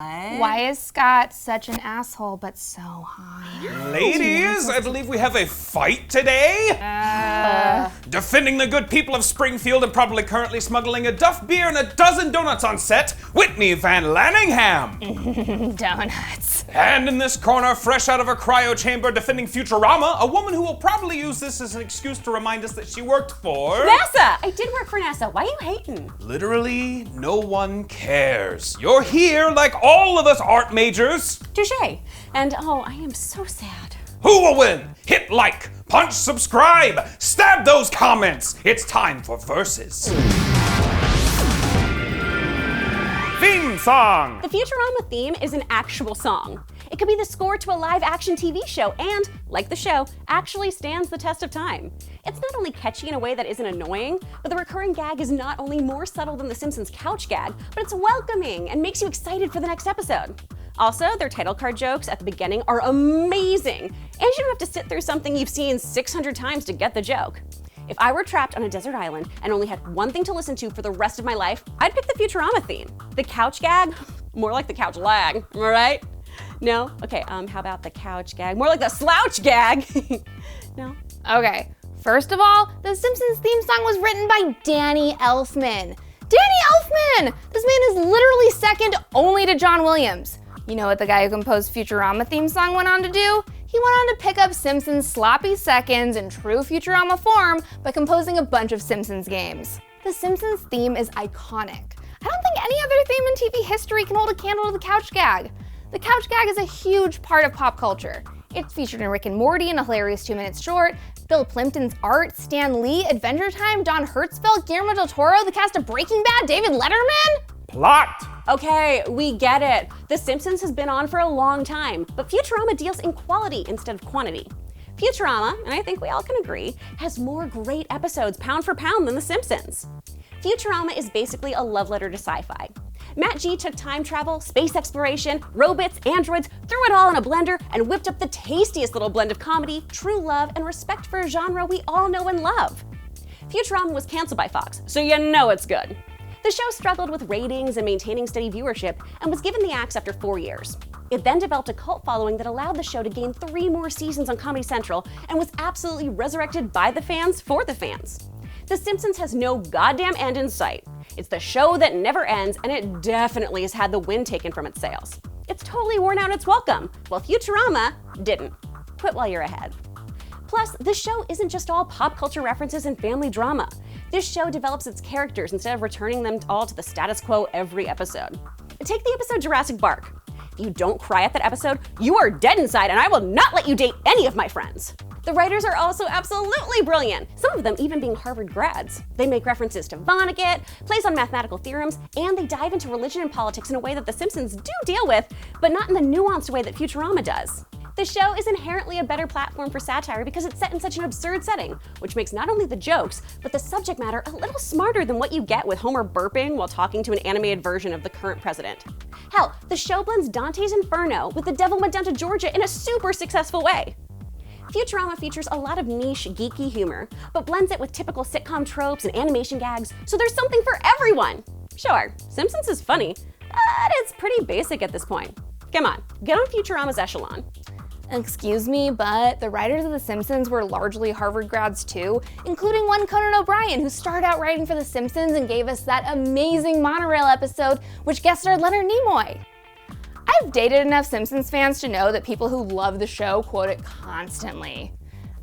Why is Scott such an asshole but so hot? Ladies, I believe we have a fight today. Defending the good people of Springfield and probably currently smuggling a Duff beer and a dozen donuts on set, Whitney Van Lanningham. Donuts. And in this corner, fresh out of her cryo chamber defending Futurama, a woman who will probably use this as an excuse to remind us that she worked for... NASA! I did work for NASA. Why are you hating? Literally, no one cares. You're here like all of us art majors. Touché. And oh, I am so sad. Who will win? Hit like, punch subscribe, stab those comments. It's time for verses. Theme song. The Futurama theme is an actual song. It could be the score to a live-action TV show and, like the show, actually stands the test of time. It's not only catchy in a way that isn't annoying, but the recurring gag is not only more subtle than the Simpsons couch gag, but it's welcoming and makes you excited for the next episode. Also, their title card jokes at the beginning are amazing, and you don't have to sit through something you've seen 600 times to get the joke. If I were trapped on a desert island and only had one thing to listen to for the rest of my life, I'd pick the Futurama theme. The couch gag? More like the couch lag, am I right? No? Okay, how about the couch gag? More like the slouch gag. No? Okay, first of all, the Simpsons theme song was written by Danny Elfman. Danny Elfman! This man is literally second only to John Williams. You know what the guy who composed Futurama theme song went on to do? He went on to pick up Simpsons' sloppy seconds in true Futurama form by composing a bunch of Simpsons games. The Simpsons theme is iconic. I don't think any other theme in TV history can hold a candle to the couch gag. The couch gag is a huge part of pop culture. It's featured in Rick and Morty in a hilarious 2 minutes short, Bill Plimpton's art, Stan Lee, Adventure Time, Don Hertzfeldt, Guillermo del Toro, the cast of Breaking Bad, David Letterman? Plot. Okay, we get it. The Simpsons has been on for a long time, but Futurama deals in quality instead of quantity. Futurama, and I think we all can agree, has more great episodes pound for pound than The Simpsons. Futurama is basically a love letter to sci-fi. Matt G took time travel, space exploration, robots, androids, threw it all in a blender, and whipped up the tastiest little blend of comedy, true love, and respect for a genre we all know and love. Futurama was canceled by Fox, so you know it's good. The show struggled with ratings and maintaining steady viewership and was given the axe after 4 years. It then developed a cult following that allowed the show to gain 3 more seasons on Comedy Central and was absolutely resurrected by the fans for the fans. The Simpsons has no goddamn end in sight. It's the show that never ends, and it definitely has had the wind taken from its sails. It's totally worn out its welcome, while Futurama didn't. Quit while you're ahead. Plus, this show isn't just all pop culture references and family drama. This show develops its characters instead of returning them all to the status quo every episode. Take the episode Jurassic Park. If you don't cry at that episode, you are dead inside and I will not let you date any of my friends. The writers are also absolutely brilliant, some of them even being Harvard grads. They make references to Vonnegut, plays on mathematical theorems, and they dive into religion and politics in a way that The Simpsons do deal with, but not in the nuanced way that Futurama does. The show is inherently a better platform for satire because it's set in such an absurd setting, which makes not only the jokes, but the subject matter a little smarter than what you get with Homer burping while talking to an animated version of the current president. Hell, the show blends Dante's Inferno with The Devil Went Down to Georgia in a super successful way. Futurama features a lot of niche, geeky humor, but blends it with typical sitcom tropes and animation gags, so there's something for everyone. Sure, Simpsons is funny, but it's pretty basic at this point. Come on, get on Futurama's echelon. Excuse me, but the writers of The Simpsons were largely Harvard grads too, including one Conan O'Brien, who started out writing for The Simpsons and gave us that amazing monorail episode, which guest starred Leonard Nimoy. I've dated enough Simpsons fans to know that people who love the show quote it constantly.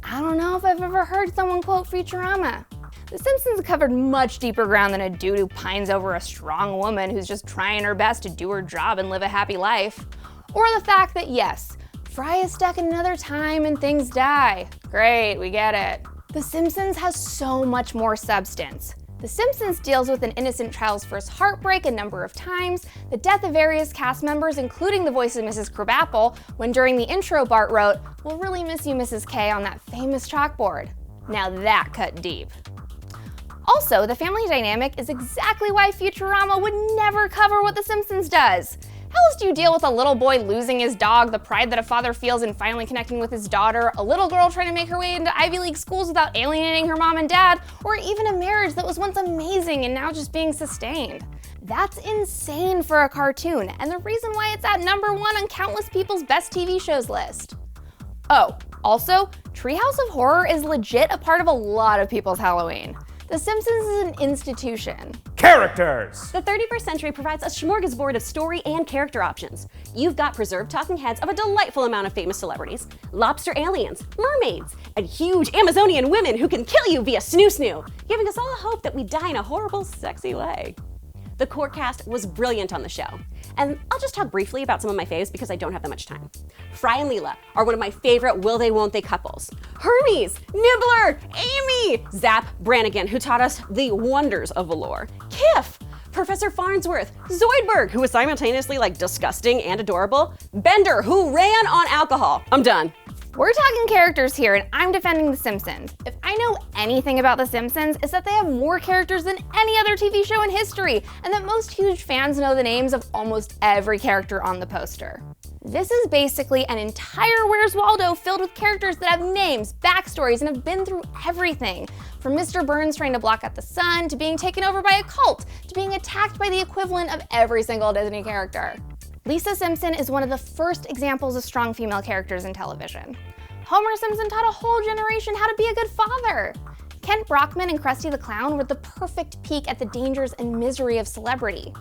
I don't know if I've ever heard someone quote Futurama. The Simpsons covered much deeper ground than a dude who pines over a strong woman who's just trying her best to do her job and live a happy life. Or the fact that yes, Fry is stuck in another time and things die. Great, we get it. The Simpsons has so much more substance. The Simpsons deals with an innocent child's first heartbreak a number of times, the death of various cast members, including the voice of Mrs. Krabappel, when during the intro Bart wrote, "We'll really miss you, Mrs. K," on that famous chalkboard. Now that cut deep. Also, the family dynamic is exactly why Futurama would never cover what The Simpsons does. How else do you deal with a little boy losing his dog, the pride that a father feels in finally connecting with his daughter, a little girl trying to make her way into Ivy League schools without alienating her mom and dad, or even a marriage that was once amazing and now just being sustained? That's insane for a cartoon, and the reason why it's at #1 on countless people's best TV shows list. Oh, also, Treehouse of Horror is legit a part of a lot of people's Halloween. The Simpsons is an institution. Characters! The 31st century provides a smorgasbord of story and character options. You've got preserved talking heads of a delightful amount of famous celebrities, lobster aliens, mermaids, and huge Amazonian women who can kill you via snoo-snoo, giving us all a hope that we die in a horrible, sexy way. The core cast was brilliant on the show. And I'll just talk briefly about some of my faves because I don't have that much time. Fry and Leela are one of my favorite will they won't they couples. Hermes, Nibbler, Amy, Zap Brannigan, who taught us the wonders of velour. Kiff, Professor Farnsworth, Zoidberg, who was simultaneously like disgusting and adorable. Bender, who ran on alcohol. I'm done. We're talking characters here, and I'm defending The Simpsons. If I know anything about The Simpsons, it's that they have more characters than any other TV show in history, and that most huge fans know the names of almost every character on the poster. This is basically an entire Where's Waldo filled with characters that have names, backstories, and have been through everything. From Mr. Burns trying to block out the sun, to being taken over by a cult, to being attacked by the equivalent of every single Disney character. Lisa Simpson is one of the first examples of strong female characters in television. Homer Simpson taught a whole generation how to be a good father. Kent Brockman and Krusty the Clown were the perfect peek at the dangers and misery of celebrity.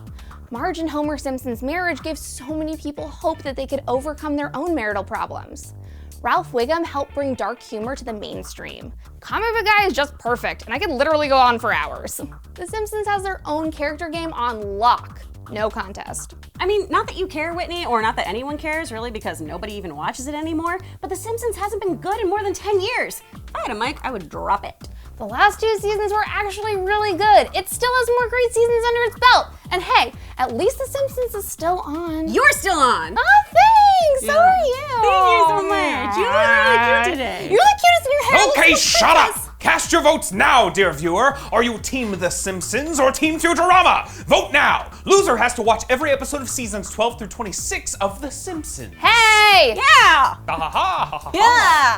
Marge and Homer Simpson's marriage gave so many people hope that they could overcome their own marital problems. Ralph Wiggum helped bring dark humor to the mainstream. Comic Book Guy is just perfect, and I could literally go on for hours. The Simpsons has their own character game on lock. No contest. I mean, not that you care, Whitney, or not that anyone cares, really, because nobody even watches it anymore, but The Simpsons hasn't been good in more than 10 years. If I had a mic, I would drop it. The last 2 seasons were actually really good. It still has more great seasons under its belt. And hey, at least The Simpsons is still on. You're still on! Oh, thanks! So are you! Thank you so much! You look really cute today! You're the cutest in your hair! Okay, shut up! Cast your votes now, dear viewer. Are you Team The Simpsons or Team Futurama? Vote now! Loser has to watch every episode of seasons 12 through 26 of The Simpsons. Hey! Yeah! Ha ha ha ha ha. Yeah!